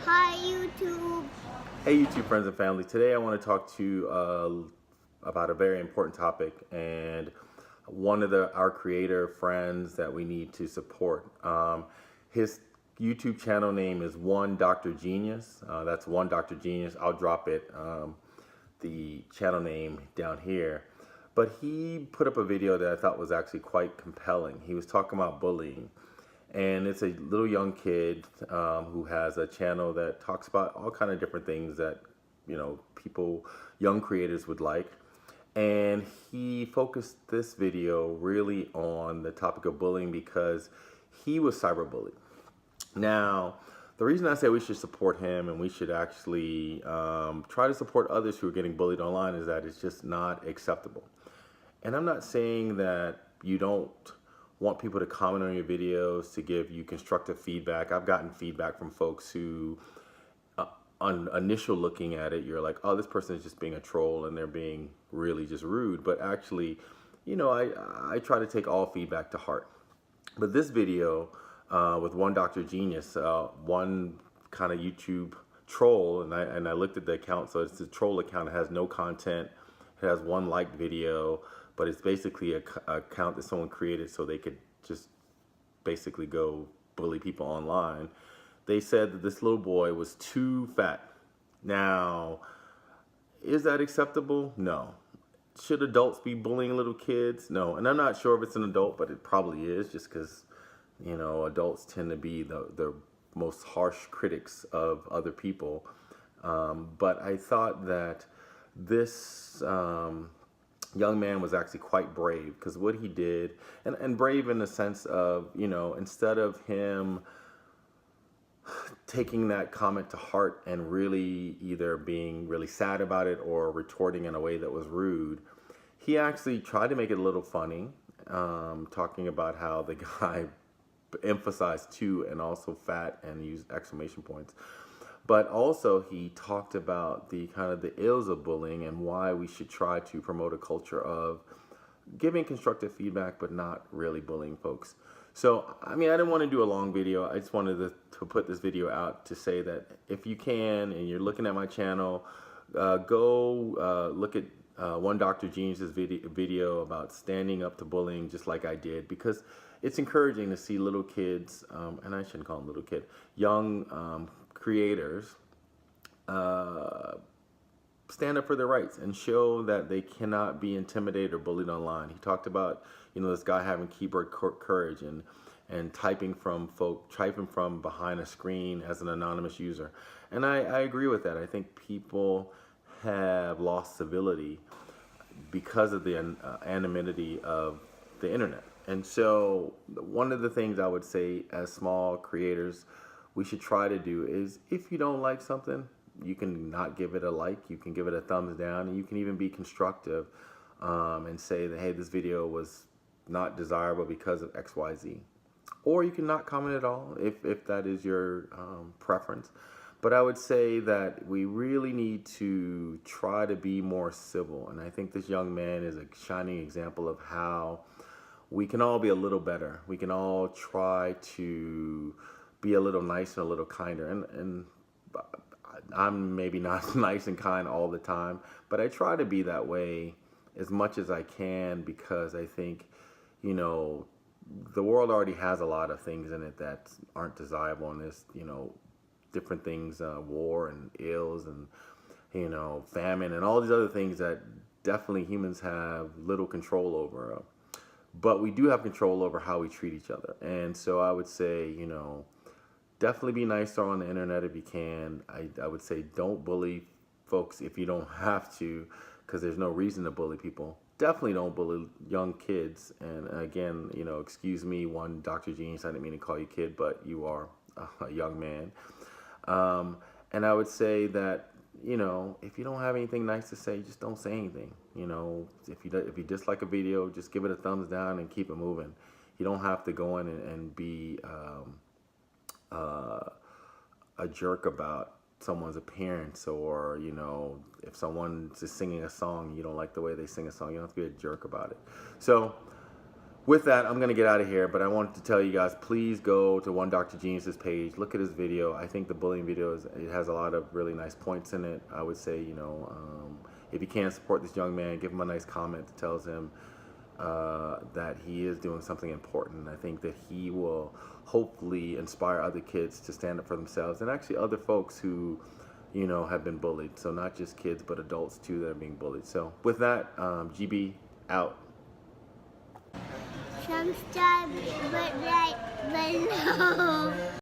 Hi YouTube. Hey YouTube friends and family. Today I want to talk to you about a very important topic and one of our creator friends that we need to support. His YouTube channel name is One Dr. Genius. That's One Dr. Genius. I'll drop it, the channel name down here. But he put up a video that I thought was actually quite compelling. He was talking about bullying. And it's a little young kid who has a channel that talks about all kind of different things that people, young creators would like. And he focused this video really on the topic of bullying because he was cyberbullied. Now, the reason I say we should support him and we should actually try to support others who are getting bullied online is that it's just not acceptable. And I'm not saying that you don't want people to comment on your videos, to give you constructive feedback. I've gotten feedback from folks who, on initial looking at it, you're like, oh, this person is just being a troll and they're being really just rude. But actually, I try to take all feedback to heart. But this video with One Dr. Genius, one kind of YouTube troll, and I looked at the account, so it's a troll account. It has no content. It has one liked video, but it's basically a account that someone created so they could just basically go bully people online. They said that this little boy was too fat. Now, is that acceptable? No. Should adults be bullying little kids? No. And I'm not sure if it's an adult, but it probably is, just because, adults tend to be the most harsh critics of other people. But I thought that this young man was actually quite brave, because what he did, and brave in the sense of, instead of him taking that comment to heart and really either being really sad about it or retorting in a way that was rude, he actually tried to make it a little funny, talking about how the guy emphasized two and also fat and used exclamation points. But also he talked about the kind of the ills of bullying and why we should try to promote a culture of giving constructive feedback but not really bullying folks. So, I mean, I didn't want to do a long video. I just wanted to put this video out to say that if you can and you're looking at my channel, go look at One Dr. Genius's video about standing up to bullying, just like I did, because it's encouraging to see little kids, and I shouldn't call them little kid, young creators stand up for their rights and show that they cannot be intimidated or bullied online. He talked about, this guy having keyboard courage and typing from behind a screen as an anonymous user. And I agree with that. I think people have lost civility because of the anonymity of the internet. And so one of the things I would say as small creators we should try to do is, if you don't like something, you can not give it a like, you can give it a thumbs down, and you can even be constructive and say that, hey, this video was not desirable because of XYZ. Or you can not comment at all if that is your preference. But I would say that we really need to try to be more civil. And I think this young man is a shining example of how we can all be a little better. We can all try to be a little nicer, a little kinder. And I'm maybe not nice and kind all the time, but I try to be that way as much as I can, because I think, the world already has a lot of things in it that aren't desirable, and there's, different things, war and ills and, famine and all these other things that definitely humans have little control over. But we do have control over how we treat each other. And so I would say, definitely be nicer on the internet if you can. I would say don't bully folks if you don't have to, because there's no reason to bully people. Definitely don't bully young kids. And again, excuse me, One Dr. Genius, I didn't mean to call you kid, but you are a young man. And I would say that, if you don't have anything nice to say, just don't say anything. If you dislike a video, just give it a thumbs down and keep it moving. You don't have to go in and be a jerk about someone's appearance, or if someone's just singing a song, you don't like the way they sing a song, you don't have to be a jerk about it. So with that, I'm going to get out of here, but I wanted to tell you guys, please go to One Dr. Genius's page, look at his video. I think the bullying video, it has a lot of really nice points in it. I would say, if you can support this young man, give him a nice comment that tells him that he is doing something important. I think that he will hopefully inspire other kids to stand up for themselves, and actually other folks who, have been bullied. So not just kids, but adults too that are being bullied. So with that, GB out. Subscribe, but like below.